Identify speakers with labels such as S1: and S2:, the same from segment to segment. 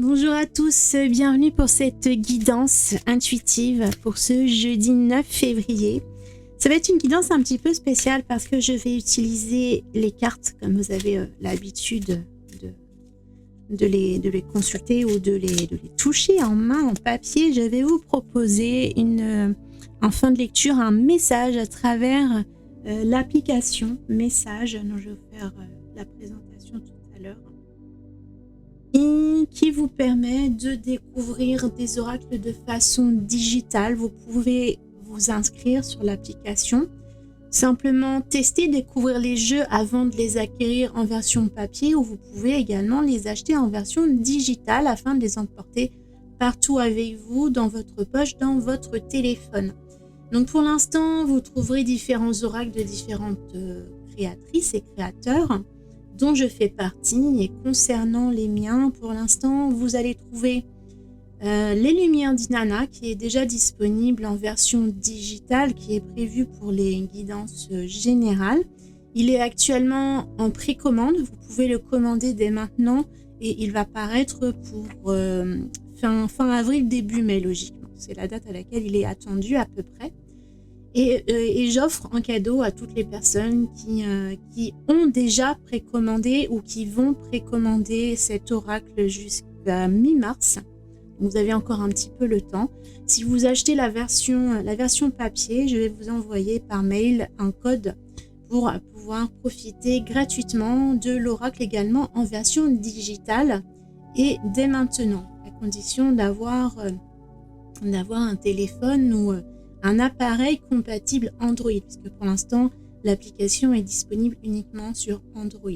S1: Bonjour à tous, bienvenue pour cette guidance intuitive pour ce jeudi 9 février. Ça va être une guidance un petit peu spéciale parce que je vais utiliser les cartes comme vous avez l'habitude de les consulter ou de les toucher en main, en papier. Je vais vous proposer en fin de lecture un message à travers l'application Message dont je vais vous faire la présentation tout à l'heure. Et qui vous permet de découvrir des oracles de façon digitale. Vous pouvez vous inscrire sur l'application, simplement tester, découvrir les jeux avant de les acquérir en version papier, ou vous pouvez également les acheter en version digitale afin de les emporter partout avec vous, dans votre poche, dans votre téléphone. Donc pour l'instant, vous trouverez différents oracles de différentes créatrices et créateurs dont je fais partie. Et concernant les miens, pour l'instant, vous allez trouver Les Lumières d'Inanna qui est déjà disponible en version digitale, qui est prévue pour les guidances générales. Il est actuellement en précommande, vous pouvez le commander dès maintenant et il va paraître pour fin avril, début mai logiquement. C'est la date à laquelle il est attendu à peu près. Et j'offre en cadeau à toutes les personnes qui ont déjà précommandé ou qui vont précommander cet oracle jusqu'à mi-mars. Vous avez encore un petit peu le temps. Si vous achetez la version papier, je vais vous envoyer par mail un code pour pouvoir profiter gratuitement de l'oracle également en version digitale et dès maintenant, à condition d'avoir un téléphone ou un appareil compatible Android, puisque pour l'instant, l'application est disponible uniquement sur Android.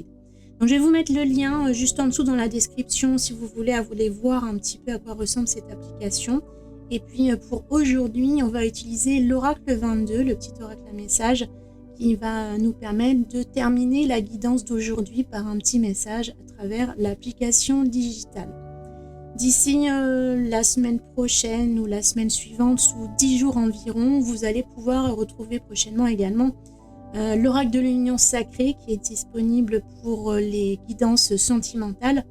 S1: Donc, je vais vous mettre le lien juste en dessous dans la description si vous voulez aller voir un petit peu à quoi ressemble cette application. Et puis, pour aujourd'hui, on va utiliser l'oracle 22, le petit oracle à message, qui va nous permettre de terminer la guidance d'aujourd'hui par un petit message à travers l'application digitale. D'ici la semaine prochaine ou la semaine suivante, sous 10 jours environ, vous allez pouvoir retrouver prochainement également l'oracle de l'union sacrée qui est disponible pour les guidances sentimentales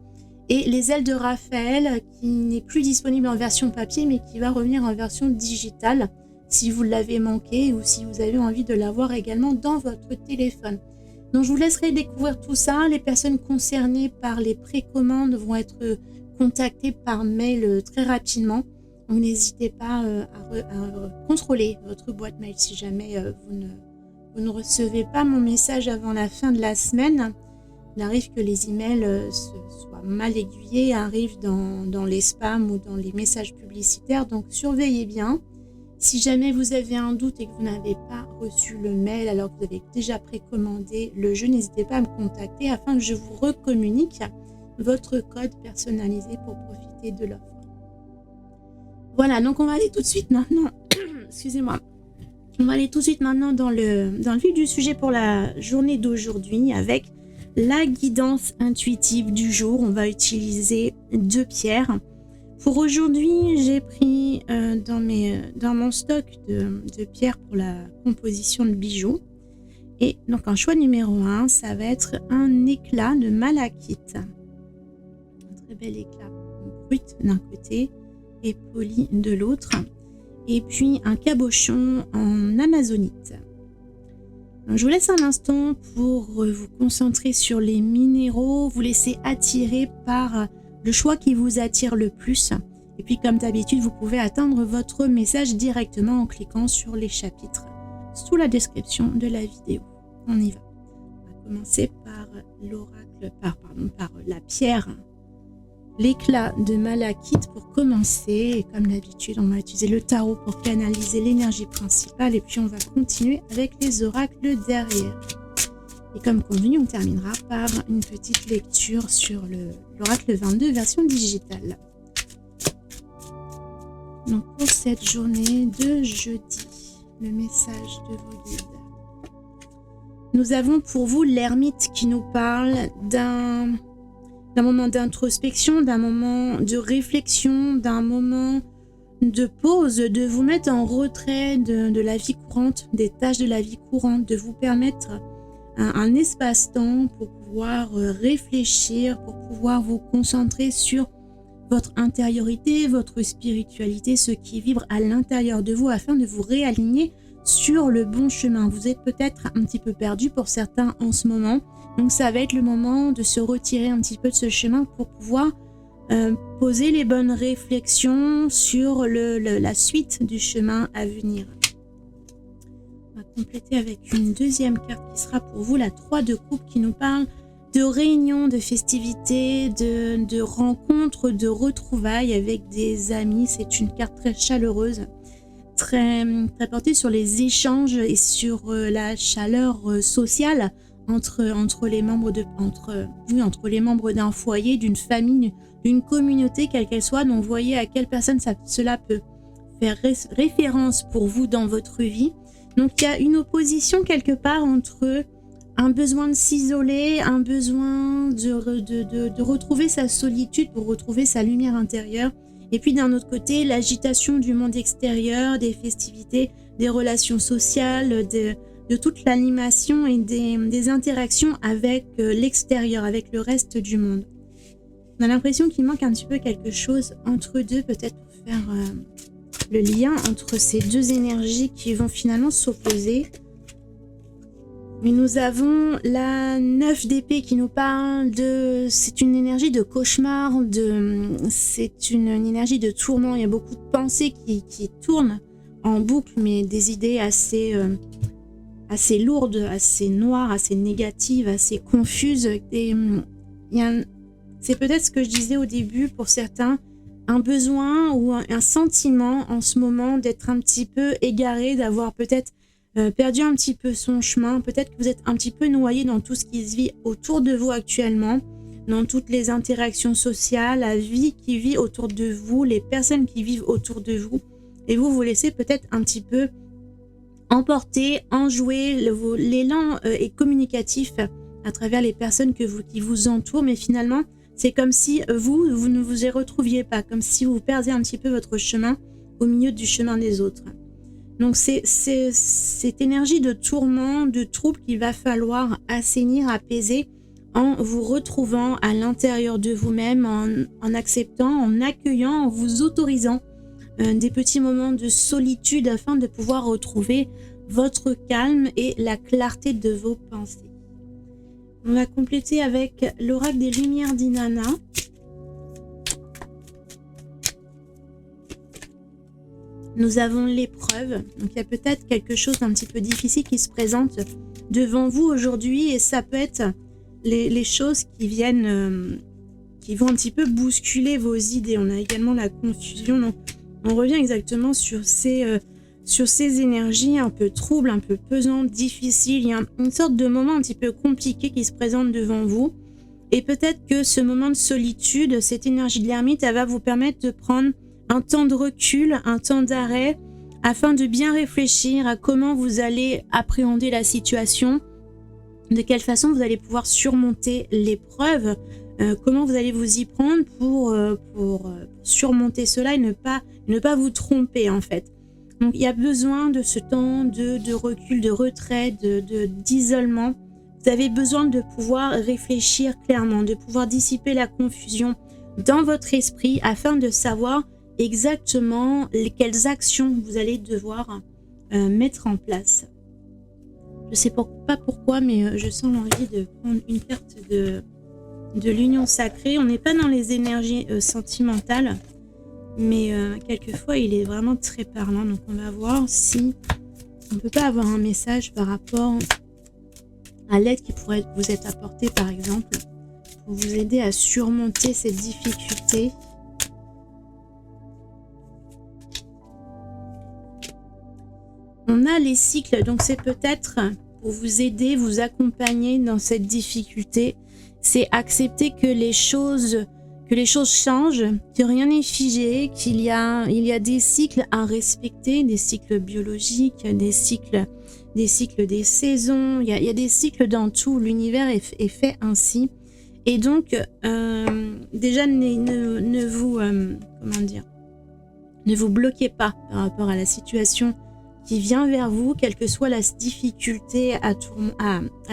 S1: et les ailes de Raphaël qui n'est plus disponible en version papier mais qui va revenir en version digitale si vous l'avez manqué ou si vous avez envie de l'avoir également dans votre téléphone. Donc je vous laisserai découvrir tout ça. Les personnes concernées par les précommandes vont être contactez par mail très rapidement. Donc n'hésitez pas à contrôler votre boîte mail si jamais vous ne recevez pas mon message avant la fin de la semaine. Il arrive que les emails soient mal aiguillés, arrivent dans les spams ou dans les messages publicitaires, donc surveillez bien. Si jamais vous avez un doute et que vous n'avez pas reçu le mail alors que vous avez déjà précommandé le jeu, n'hésitez pas à me contacter afin que je vous recommunique votre code personnalisé pour profiter de l'offre. Voilà, donc on va aller tout de suite maintenant. Excusez-moi. On va aller tout de suite maintenant dans le vif du sujet pour la journée d'aujourd'hui avec la guidance intuitive du jour. On va utiliser 2 pierres. Pour aujourd'hui, j'ai pris dans mon stock de pierres pour la composition de bijoux. Et donc un choix numéro 1, ça va être un éclat de malachite. Bel éclat brut d'un côté et poli de l'autre, et puis un cabochon en amazonite. Donc, je vous laisse un instant pour vous concentrer sur les minéraux, vous laisser attirer par le choix qui vous attire le plus, et puis comme d'habitude vous pouvez atteindre votre message directement en cliquant sur les chapitres sous la description de la vidéo. On y va. On va commencer par l'oracle, par la pierre, l'éclat de malachite pour commencer. Et comme d'habitude, on va utiliser le tarot pour canaliser l'énergie principale et puis on va continuer avec les oracles derrière. Et comme convenu, on terminera par une petite lecture sur l'oracle 22 version digitale. Donc pour cette journée de jeudi, le message de vos guides. Nous avons pour vous l'ermite qui nous parle d'un moment d'introspection, d'un moment de réflexion, d'un moment de pause, de vous mettre en retrait de la vie courante, des tâches de la vie courante, de vous permettre un espace-temps pour pouvoir réfléchir, pour pouvoir vous concentrer sur votre intériorité, votre spiritualité, ce qui vibre à l'intérieur de vous afin de vous réaligner sur le bon chemin. Vous êtes peut-être un petit peu perdu pour certains en ce moment. Donc ça va être le moment de se retirer un petit peu de ce chemin pour pouvoir poser les bonnes réflexions sur la suite du chemin à venir. On va compléter avec une deuxième carte qui sera pour vous la 3 de coupe qui nous parle de réunions, de festivités, de rencontres, de retrouvailles avec des amis. C'est une carte très chaleureuse, très portée sur les échanges et sur la chaleur sociale entre les membres les membres d'un foyer, d'une famille, d'une communauté, quelle qu'elle soit. Donc, voyez à quelle personne cela peut faire référence pour vous dans votre vie. Donc, il y a une opposition quelque part entre un besoin de s'isoler, un besoin de retrouver sa solitude pour retrouver sa lumière intérieure. Et puis d'un autre côté, l'agitation du monde extérieur, des festivités, des relations sociales, de toute l'animation et des interactions avec l'extérieur, avec le reste du monde. On a l'impression qu'il manque un petit peu quelque chose entre deux, peut-être pour faire le lien entre ces deux énergies qui vont finalement s'opposer. Mais nous avons la 9 d'épée qui nous parle de... C'est une énergie de cauchemar, c'est une énergie de tourment. Il y a beaucoup de pensées qui tournent en boucle, mais des idées assez lourdes, assez noires, assez négatives, assez confuses. C'est peut-être ce que je disais au début pour certains, un besoin ou un sentiment en ce moment d'être un petit peu égaré, d'avoir peut-être perdu un petit peu son chemin. Peut-être que vous êtes un petit peu noyé dans tout ce qui se vit autour de vous actuellement, dans toutes les interactions sociales, la vie qui vit autour de vous, les personnes qui vivent autour de vous. Et vous laissez peut-être un petit peu emporter, enjouer. L'élan est communicatif à travers les personnes qui vous entourent, mais finalement, c'est comme si vous ne vous y retrouviez pas, comme si vous perdiez un petit peu votre chemin au milieu du chemin des autres. Donc c'est cette énergie de tourment, de trouble qu'il va falloir assainir, apaiser en vous retrouvant à l'intérieur de vous-même, en acceptant, en accueillant, en vous autorisant des petits moments de solitude afin de pouvoir retrouver votre calme et la clarté de vos pensées. On va compléter avec l'oracle des lumières d'Inanna. Nous avons l'épreuve. Donc il y a peut-être quelque chose d'un petit peu difficile qui se présente devant vous aujourd'hui, et ça peut être les choses qui viennent, qui vont un petit peu bousculer vos idées. On a également la confusion. Donc on revient exactement sur ces énergies un peu troubles, un peu pesantes, difficiles. Il y a une sorte de moment un petit peu compliqué qui se présente devant vous. Et peut-être que ce moment de solitude, cette énergie de l'ermite, elle va vous permettre de prendre un temps de recul, un temps d'arrêt, afin de bien réfléchir à comment vous allez appréhender la situation, de quelle façon vous allez pouvoir surmonter l'épreuve, comment vous allez vous y prendre pour surmonter cela et ne pas vous tromper en fait. Donc il y a besoin de ce temps de recul, de retrait, d'isolement. Vous avez besoin de pouvoir réfléchir clairement, de pouvoir dissiper la confusion dans votre esprit afin de savoir exactement quelles actions vous allez devoir mettre en place. Je ne sais pas pourquoi, mais je sens l'envie de prendre une carte de l'union sacrée. On n'est pas dans les énergies sentimentales, mais quelquefois il est vraiment très parlant. Donc on va voir si on ne peut pas avoir un message par rapport à l'aide qui pourrait vous être apportée par exemple pour vous aider à surmonter cette difficulté. On a les cycles, donc c'est peut-être pour vous aider, vous accompagner dans cette difficulté. C'est accepter que les choses changent, que rien n'est figé, qu'il y a des cycles à respecter, des cycles biologiques, des cycles des saisons. Il y a des cycles dans tout. L'univers est fait ainsi. Et donc, déjà, ne vous bloquez pas par rapport à la situation qui vient vers vous, quelle que soit la difficulté à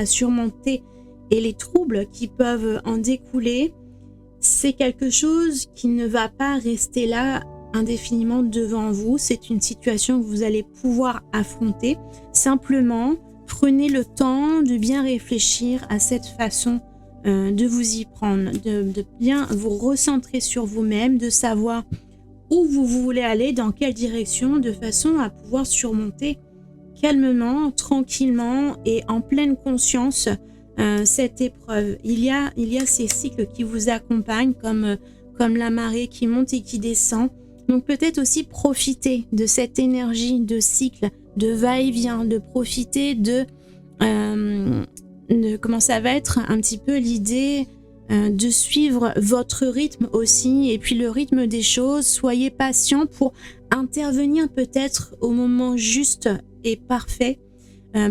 S1: surmonter et les troubles qui peuvent en découler. c'est quelque chose qui ne va pas rester là indéfiniment devant vous. C'est une situation que vous allez pouvoir affronter. Simplement, prenez le temps de bien réfléchir à cette façon de vous y prendre, de bien vous recentrer sur vous-même, de savoir où vous voulez aller, dans quelle direction, de façon à pouvoir surmonter calmement, tranquillement et en pleine conscience cette épreuve. Il y a ces cycles qui vous accompagnent comme la marée qui monte et qui descend. Donc peut-être aussi profiter de cette énergie de cycle, de va-et-vient, de profiter de comment ça va être un petit peu l'idée de suivre votre rythme aussi et puis le rythme des choses. Soyez patient pour intervenir peut-être au moment juste et parfait.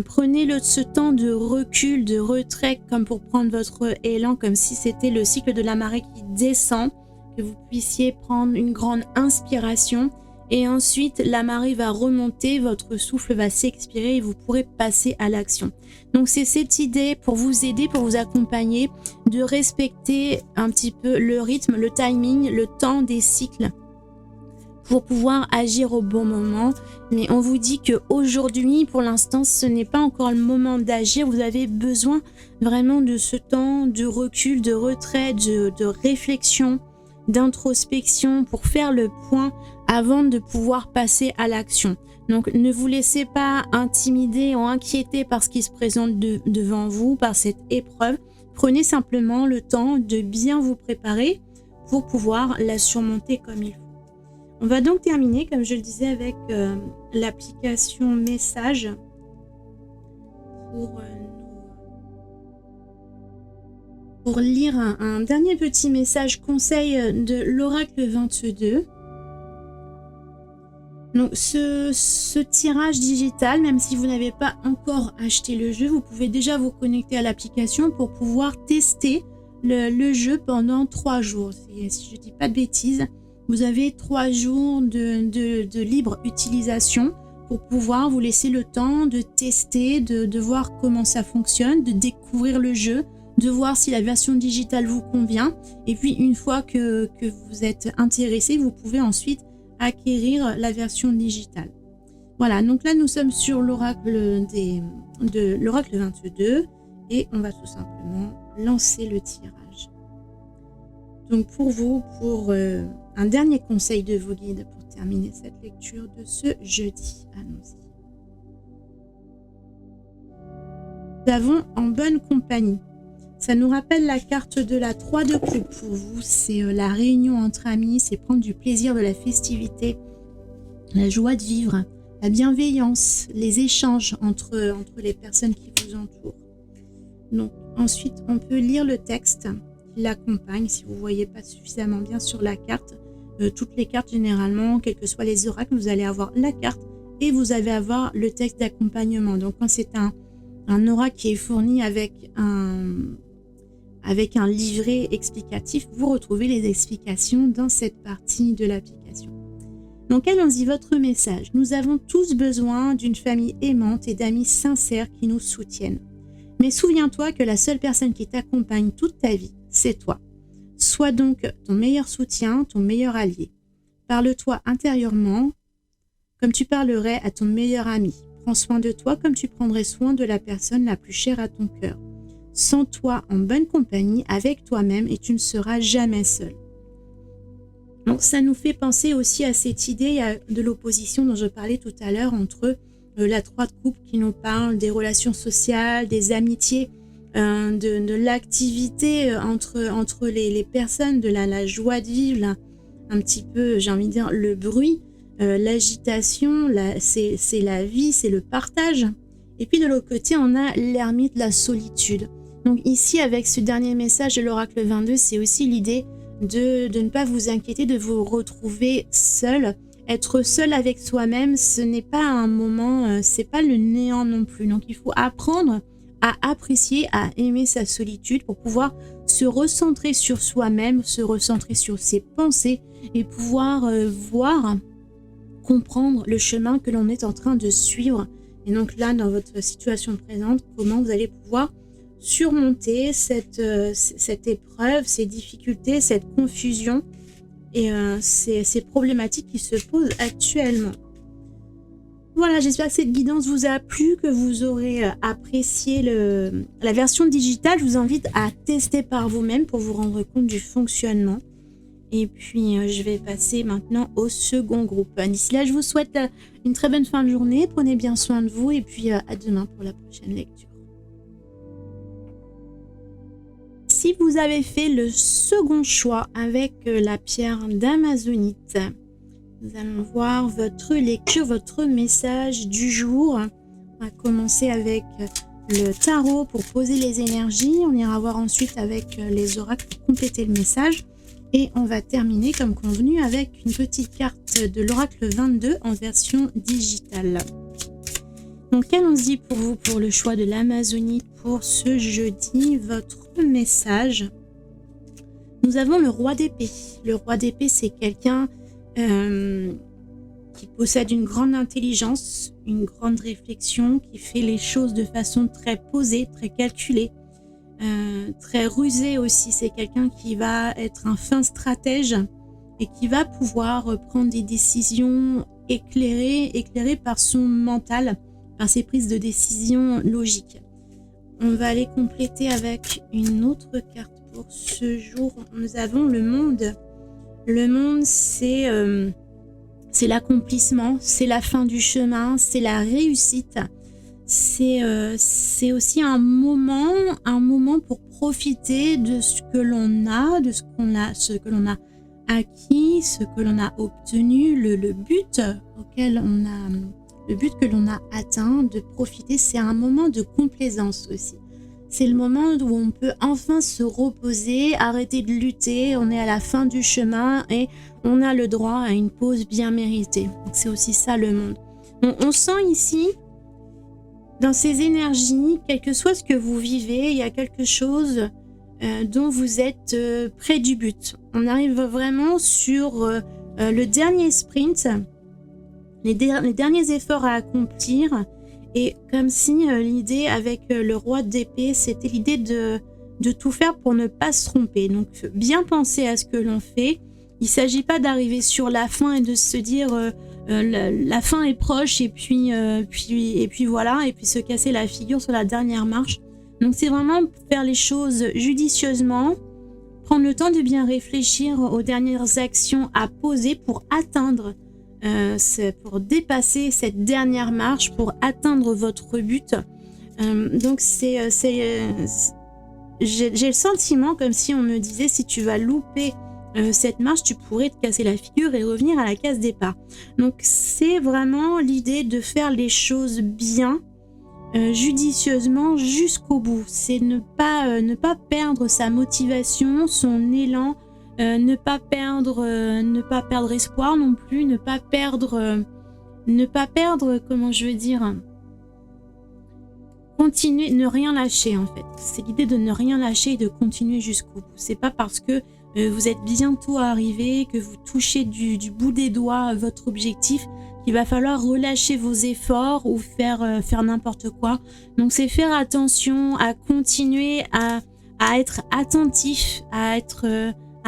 S1: Prenez ce temps de recul, de retrait comme pour prendre votre élan, comme si c'était le cycle de la marée qui descend, que vous puissiez prendre une grande inspiration et ensuite la marée va remonter, votre souffle va s'expirer et vous pourrez passer à l'action. Donc c'est cette idée pour vous aider, pour vous accompagner, de respecter un petit peu le rythme, le timing, le temps des cycles pour pouvoir agir au bon moment. Mais on vous dit qu'aujourd'hui, pour l'instant, ce n'est pas encore le moment d'agir. Vous avez besoin vraiment de ce temps de recul, de retrait, de réflexion, d'introspection pour faire le point avant de pouvoir passer à l'action. Donc ne vous laissez pas intimider ou inquiéter par ce qui se présente devant vous, par cette épreuve. Prenez simplement le temps de bien vous préparer pour pouvoir la surmonter comme il faut. On va donc terminer, comme je le disais, avec l'application message pour lire un dernier petit message conseil de l'oracle 22. Donc ce tirage digital, même si vous n'avez pas encore acheté le jeu, vous pouvez déjà vous connecter à l'application pour pouvoir tester le jeu pendant 3 jours. Si je ne dis pas de bêtises, vous avez 3 jours de libre utilisation pour pouvoir vous laisser le temps de tester, de voir comment ça fonctionne, de découvrir le jeu, de voir si la version digitale vous convient. Et puis une fois que vous êtes intéressé, vous pouvez ensuite acquérir la version digitale. Voilà, donc là nous sommes sur l'oracle de l'oracle 22 et on va tout simplement lancer le tirage. Donc pour vous, pour un dernier conseil de vos guides pour terminer cette lecture de ce jeudi. Allons-y. Nous avons en bonne compagnie. Ça nous rappelle la carte de la 3 de coupe. Pour vous, c'est la réunion entre amis, c'est prendre du plaisir, de la festivité, la joie de vivre, la bienveillance, les échanges entre les personnes qui vous entourent. Donc ensuite, on peut lire le texte qui l'accompagne si vous ne voyez pas suffisamment bien sur la carte. Toutes les cartes, généralement, quels que soient les oracles, vous allez avoir la carte et vous allez avoir le texte d'accompagnement. Donc quand c'est un oracle qui est fourni avec un livret explicatif, vous retrouvez les explications dans cette partie de l'application. Donc allons-y, votre message. Nous avons tous besoin d'une famille aimante et d'amis sincères qui nous soutiennent. Mais souviens-toi que la seule personne qui t'accompagne toute ta vie, c'est toi. Sois donc ton meilleur soutien, ton meilleur allié. Parle-toi intérieurement comme tu parlerais à ton meilleur ami. Prends soin de toi comme tu prendrais soin de la personne la plus chère à ton cœur. Sens-toi en bonne compagnie avec toi-même et tu ne seras jamais seul. Donc ça nous fait penser aussi à cette idée de l'opposition dont je parlais tout à l'heure entre la 3 de coupe qui nous parle des relations sociales, des amitiés, de l'activité entre les personnes, de la joie de vivre, un petit peu, j'ai envie de dire, le bruit, l'agitation, c'est la vie, c'est le partage. Et puis de l'autre côté, on a l'ermite, la solitude. Donc ici, avec ce dernier message de l'oracle 22, c'est aussi l'idée de ne pas vous inquiéter, de vous retrouver seul. Être seul avec soi-même, ce n'est pas un moment, c'est pas le néant non plus. Donc il faut apprendre à apprécier, à aimer sa solitude pour pouvoir se recentrer sur soi-même, se recentrer sur ses pensées et pouvoir comprendre le chemin que l'on est en train de suivre. Et donc là, dans votre situation présente, comment vous allez pouvoir surmonter cette épreuve, ces difficultés, cette confusion et ces problématiques qui se posent actuellement. Voilà, j'espère que cette guidance vous a plu, que vous aurez apprécié la version digitale. Je vous invite à tester par vous-même pour vous rendre compte du fonctionnement. Et puis, je vais passer maintenant au second groupe. D'ici là, je vous souhaite une très bonne fin de journée. Prenez bien soin de vous et puis à demain pour la prochaine lecture. Si vous avez fait le second choix avec la pierre d'Amazonite, nous allons voir votre lecture, votre message du jour. On va commencer avec le tarot pour poser les énergies. On ira voir ensuite avec les oracles pour compléter le message. Et on va terminer comme convenu avec une petite carte de l'oracle 22 en version digitale. Donc allons-y pour vous pour le choix de l'Amazonite pour ce jeudi. Votre message. Nous avons le roi d'épée. Le roi d'épée, c'est quelqu'un qui possède une grande intelligence, une grande réflexion, qui fait les choses de façon très posée, très calculée, très rusée aussi. C'est quelqu'un qui va être un fin stratège et qui va pouvoir prendre des décisions éclairées par son mental, par ses prises de décision logiques. On va aller compléter avec une autre carte pour ce jour. Nous avons le monde. Le monde, c'est l'accomplissement, c'est la fin du chemin, c'est la réussite. C'est aussi un moment pour profiter de ce que l'on a, de ce que l'on a acquis, ce que l'on a obtenu, le but que l'on a atteint, de profiter. C'est un moment de complaisance aussi. C'est le moment où on peut enfin se reposer, arrêter de lutter, on est à la fin du chemin et on a le droit à une pause bien méritée. Donc c'est aussi ça le monde. On sent ici, dans ces énergies, quel que soit ce que vous vivez, il y a quelque chose dont vous êtes près du but. On arrive vraiment sur le dernier sprint, les derniers efforts à accomplir. Et comme si l'idée avec le roi d'épée, c'était l'idée de tout faire pour ne pas se tromper. Donc bien penser à ce que l'on fait. Il ne s'agit pas d'arriver sur la fin et de se dire la fin est proche et puis voilà, et puis se casser la figure sur la dernière marche. Donc c'est vraiment faire les choses judicieusement, prendre le temps de bien réfléchir aux dernières actions à poser pour atteindre pour dépasser cette dernière marche, pour atteindre votre but. Donc j'ai le sentiment comme si on me disait, si tu vas louper cette marche, tu pourrais te casser la figure et revenir à la case départ. Donc c'est vraiment l'idée de faire les choses bien, judicieusement jusqu'au bout. C'est ne pas perdre sa motivation, son élan, ne pas perdre espoir non plus, ne pas perdre, comment je veux dire, continuer, ne rien lâcher en fait. C'est l'idée de ne rien lâcher et de continuer jusqu'au bout. C'est pas parce que vous êtes bientôt arrivé, que vous touchez du bout des doigts votre objectif, qu'il va falloir relâcher vos efforts ou faire n'importe quoi. Donc c'est faire attention à continuer à être attentif, à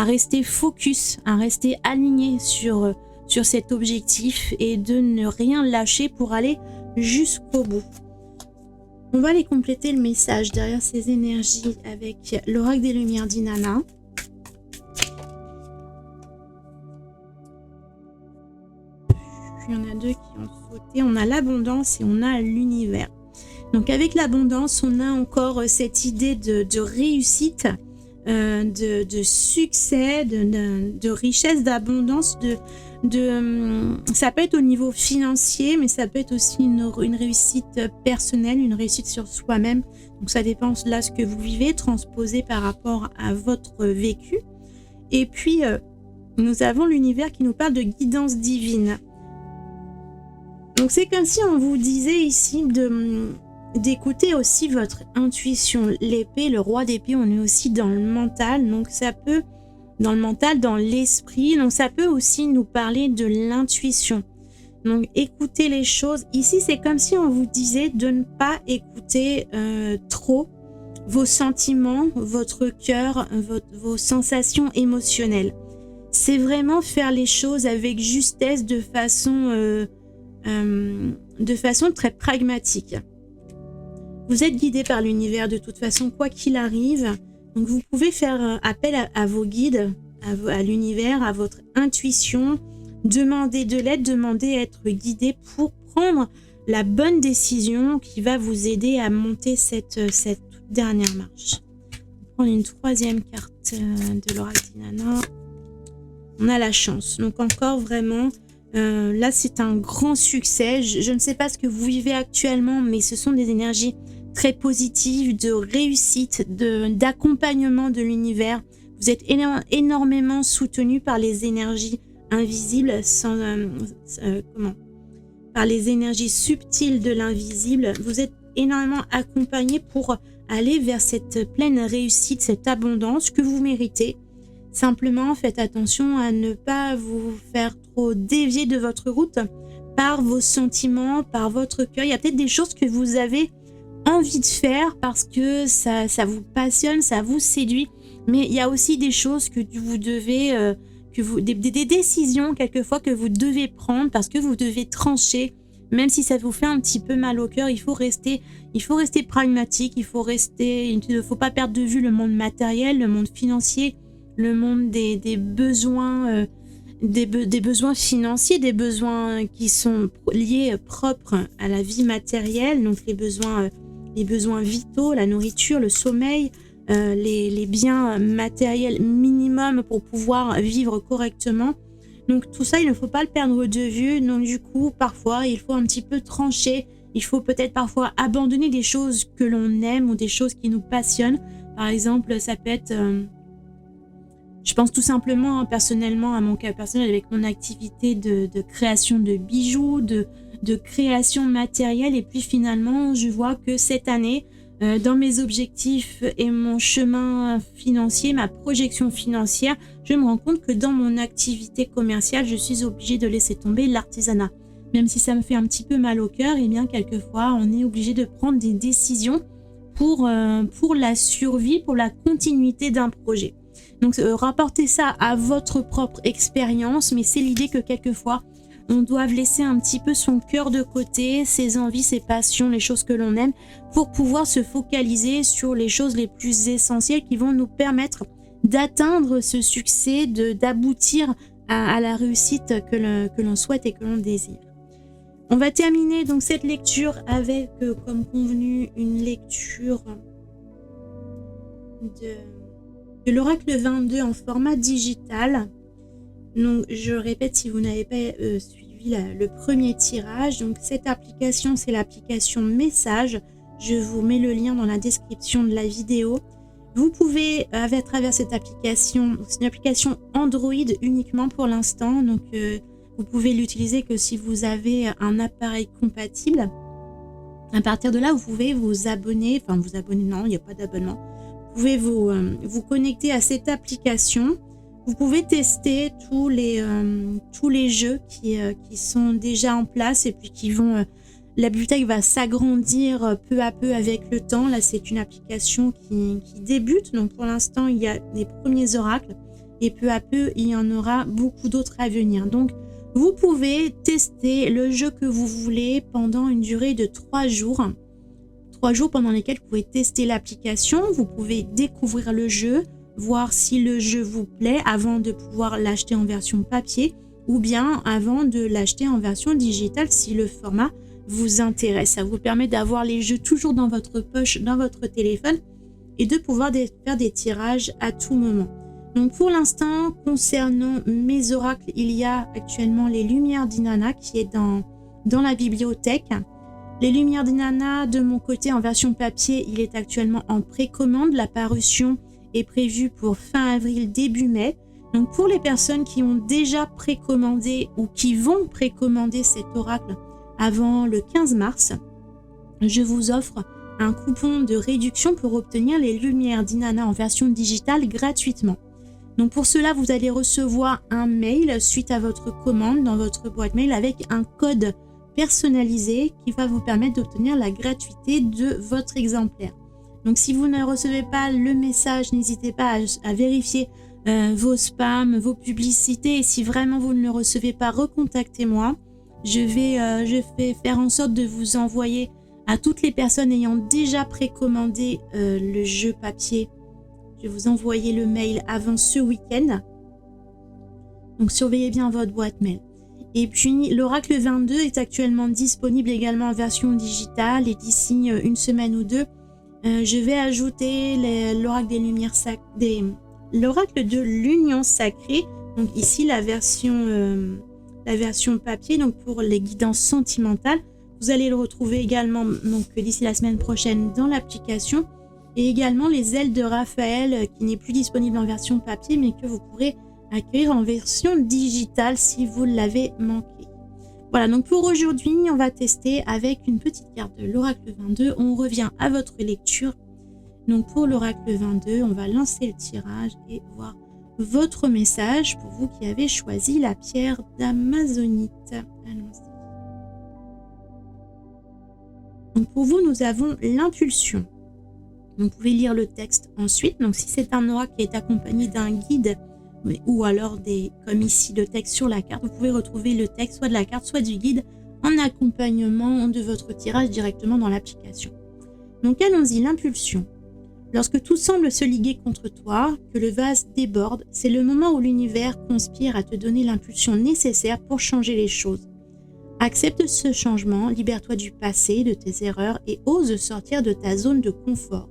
S1: rester focus, à rester aligné sur cet objectif et de ne rien lâcher pour aller jusqu'au bout. On va aller compléter le message derrière ces énergies avec l'oracle des lumières d'Inanna. Il y en a deux qui ont sauté. On a l'abondance et on a l'univers. Donc avec l'abondance, on a encore cette idée de réussite, de succès, de richesse, d'abondance, ça peut être au niveau financier, mais ça peut être aussi une réussite personnelle, une réussite sur soi-même. Donc ça dépend là ce que vous vivez, transposé par rapport à votre vécu. Et puis nous avons l'univers qui nous parle de guidance divine. Donc c'est comme si on vous disait ici d'écouter aussi votre intuition. L'épée, le roi d'épée, on est aussi dans le mental, donc ça peut, dans le mental, dans l'esprit, donc ça peut aussi nous parler de l'intuition. Donc écouter les choses. Ici, c'est comme si on vous disait de ne pas écouter trop vos sentiments, votre cœur, vos sensations émotionnelles. C'est vraiment faire les choses avec justesse de façon très pragmatique. Vous êtes guidé par l'univers de toute façon, quoi qu'il arrive. Donc vous pouvez faire appel à vos guides, à l'univers, à votre intuition, demander de l'aide, demander à être guidé pour prendre la bonne décision qui va vous aider à monter cette toute dernière marche. On va prendre une troisième carte de l'oracle d'Inanna. On a la chance. Donc encore vraiment, là c'est un grand succès. Je ne sais pas ce que vous vivez actuellement, mais ce sont des énergies très positives, de réussite, d'accompagnement de l'univers. Vous êtes énormément soutenu par les énergies invisibles, par les énergies subtiles de l'invisible. Vous êtes énormément accompagné pour aller vers cette pleine réussite, cette abondance que vous méritez. Simplement, faites attention à ne pas vous faire trop dévier de votre route par vos sentiments, par votre cœur. Il y a peut-être des choses que vous avez envie de faire parce que ça vous passionne, ça vous séduit. Mais il y a aussi des choses que vous devez, des décisions quelquefois que vous devez prendre parce que vous devez trancher. Même si ça vous fait un petit peu mal au cœur, il faut rester pragmatique, il ne faut pas perdre de vue le monde matériel, le monde financier, le monde des besoins, des besoins financiers, des besoins qui sont liés propres à la vie matérielle, donc les besoins vitaux, la nourriture, le sommeil, les biens matériels minimums pour pouvoir vivre correctement. Donc tout ça, il ne faut pas le perdre de vue. Donc du coup, parfois, il faut un petit peu trancher. Il faut peut-être parfois abandonner des choses que l'on aime ou des choses qui nous passionnent. Par exemple, ça peut être... je pense tout simplement, personnellement, à mon cas personnel, avec mon activité de création de bijoux, de création matérielle. Et puis finalement, je vois que cette année, dans mes objectifs et mon chemin financier, ma projection financière, je me rends compte que dans mon activité commerciale, je suis obligée de laisser tomber l'artisanat. Même si ça me fait un petit peu mal au cœur, et bien quelquefois, on est obligé de prendre des décisions pour la survie, pour la continuité d'un projet. Donc, rapportez ça à votre propre expérience, mais c'est l'idée que quelquefois, on doit laisser un petit peu son cœur de côté, ses envies, ses passions, les choses que l'on aime, pour pouvoir se focaliser sur les choses les plus essentielles qui vont nous permettre d'atteindre ce succès, d'aboutir à la réussite que l'on souhaite et que l'on désire. On va terminer donc cette lecture avec, comme convenu, une lecture de l'oracle 22 en format digital. Donc, je répète, si vous n'avez pas suivi le premier tirage, donc cette application, c'est l'application Message. Je vous mets le lien dans la description de la vidéo. Vous pouvez, à travers cette application, c'est une application Android uniquement pour l'instant, donc vous pouvez l'utiliser que si vous avez un appareil compatible. À partir de là, vous pouvez vous abonner, non, il n'y a pas d'abonnement. Vous pouvez vous connecter à cette application. Vous pouvez tester tous les jeux qui sont déjà en place et puis qui vont... la bibliothèque va s'agrandir peu à peu avec le temps. Là, c'est une application qui débute. Donc, pour l'instant, il y a les premiers oracles et peu à peu, il y en aura beaucoup d'autres à venir. Donc, vous pouvez tester le jeu que vous voulez pendant une durée de 3 jours. 3 jours pendant lesquels vous pouvez tester l'application. Vous pouvez découvrir le jeu, voir si le jeu vous plaît avant de pouvoir l'acheter en version papier ou bien avant de l'acheter en version digitale si le format vous intéresse. Ça vous permet d'avoir les jeux toujours dans votre poche, dans votre téléphone et de pouvoir faire des tirages à tout moment. Donc pour l'instant, concernant mes oracles, il y a actuellement les Lumières d'Inanna qui est dans la bibliothèque. Les Lumières d'Inanna, de mon côté, en version papier, il est actuellement en précommande. La parution est prévue pour fin avril, début mai. Donc pour les personnes qui ont déjà précommandé ou qui vont précommander cet oracle avant le 15 mars, je vous offre un coupon de réduction pour obtenir les Lumières d'Inanna en version digitale gratuitement. Donc pour cela, vous allez recevoir un mail suite à votre commande dans votre boîte mail avec un code personnalisé qui va vous permettre d'obtenir la gratuité de votre exemplaire. Donc si vous ne recevez pas le message, n'hésitez pas à vérifier vos spams, vos publicités. Et si vraiment vous ne le recevez pas, recontactez-moi. Je vais faire en sorte de vous envoyer à toutes les personnes ayant déjà précommandé le jeu papier. Je vais vous envoyer le mail avant ce week-end. Donc surveillez bien votre boîte mail. Et puis l'Oracle 22 est actuellement disponible également en version digitale. Et d'ici une semaine ou deux, je vais ajouter l'Oracle des Lumières l'Oracle de l'Union Sacrée. Donc ici la version papier, donc pour les guidances sentimentales. Vous allez le retrouver également donc d'ici la semaine prochaine dans l'application. Et également les ailes de Raphaël qui n'est plus disponible en version papier mais que vous pourrez accueillir en version digitale si vous l'avez manqué. Voilà, donc pour aujourd'hui, on va tester avec une petite carte de l'Oracle 22. On revient à votre lecture. Donc pour l'Oracle 22, on va lancer le tirage et voir votre message pour vous qui avez choisi la pierre d'Amazonite. Allons-y. Donc pour vous, nous avons l'impulsion. Vous pouvez lire le texte ensuite. Donc si c'est un oracle qui est accompagné d'un guide ou alors comme ici le texte sur la carte, vous pouvez retrouver le texte soit de la carte soit du guide en accompagnement de votre tirage directement dans l'application. Donc allons-y, l'impulsion. Lorsque tout semble se liguer contre toi, que le vase déborde, c'est le moment où l'univers conspire à te donner l'impulsion nécessaire pour changer les choses. Accepte ce changement, libère-toi du passé, de tes erreurs et ose sortir de ta zone de confort.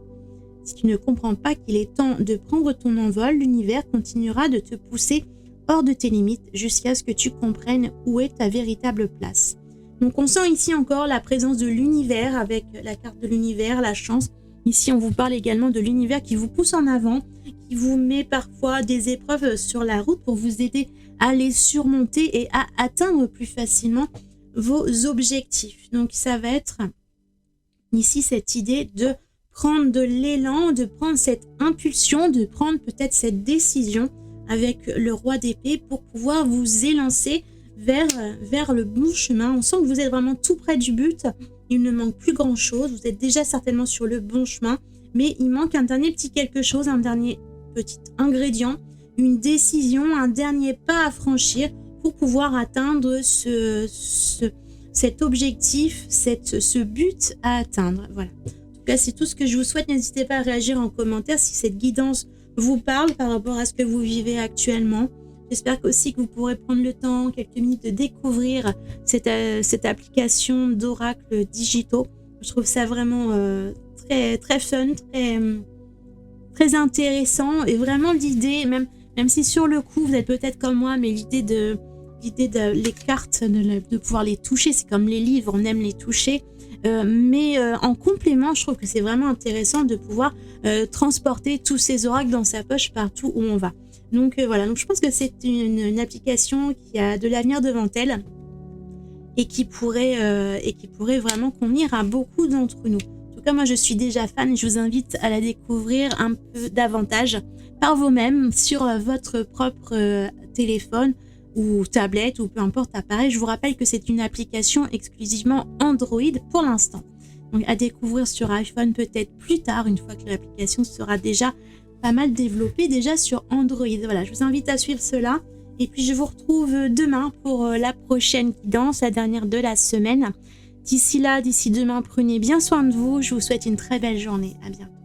S1: Si tu ne comprends pas qu'il est temps de prendre ton envol, l'univers continuera de te pousser hors de tes limites jusqu'à ce que tu comprennes où est ta véritable place. Donc on sent ici encore la présence de l'univers avec la carte de l'univers, la chance. Ici on vous parle également de l'univers qui vous pousse en avant, qui vous met parfois des épreuves sur la route pour vous aider à les surmonter et à atteindre plus facilement vos objectifs. Donc ça va être ici cette idée de prendre de l'élan, de prendre cette impulsion, de prendre peut-être cette décision avec le roi d'épée pour pouvoir vous élancer vers le bon chemin. On sent que vous êtes vraiment tout près du but. Il ne manque plus grand-chose. Vous êtes déjà certainement sur le bon chemin, mais il manque un dernier petit quelque chose, un dernier petit ingrédient, une décision, un dernier pas à franchir pour pouvoir atteindre cet objectif, ce but à atteindre. Voilà. En tout cas, c'est tout ce que je vous souhaite. N'hésitez pas à réagir en commentaire si cette guidance vous parle par rapport à ce que vous vivez actuellement. J'espère aussi que vous pourrez prendre le temps, quelques minutes, de découvrir cette application d'oracles digitaux. Je trouve ça vraiment très, très fun, très intéressant. Et vraiment l'idée, même si sur le coup, vous êtes peut-être comme moi, mais l'idée de les cartes, de pouvoir les toucher, c'est comme les livres, on aime les toucher. Mais en complément, je trouve que c'est vraiment intéressant de pouvoir transporter tous ces oracles dans sa poche partout où on va. Donc voilà, donc je pense que c'est une application qui a de l'avenir devant elle et qui pourrait vraiment convenir à beaucoup d'entre nous. En tout cas, moi je suis déjà fan et je vous invite à la découvrir un peu davantage par vous-même sur votre propre téléphone ou tablette ou peu importe appareil. Je vous rappelle que c'est une application exclusivement Android pour l'instant. Donc à découvrir sur iPhone peut-être plus tard, une fois que l'application sera déjà pas mal développée déjà sur Android. Voilà, je vous invite à suivre cela. Et puis je vous retrouve demain pour la prochaine guidance, la dernière de la semaine. D'ici demain, prenez bien soin de vous. Je vous souhaite une très belle journée. À bientôt.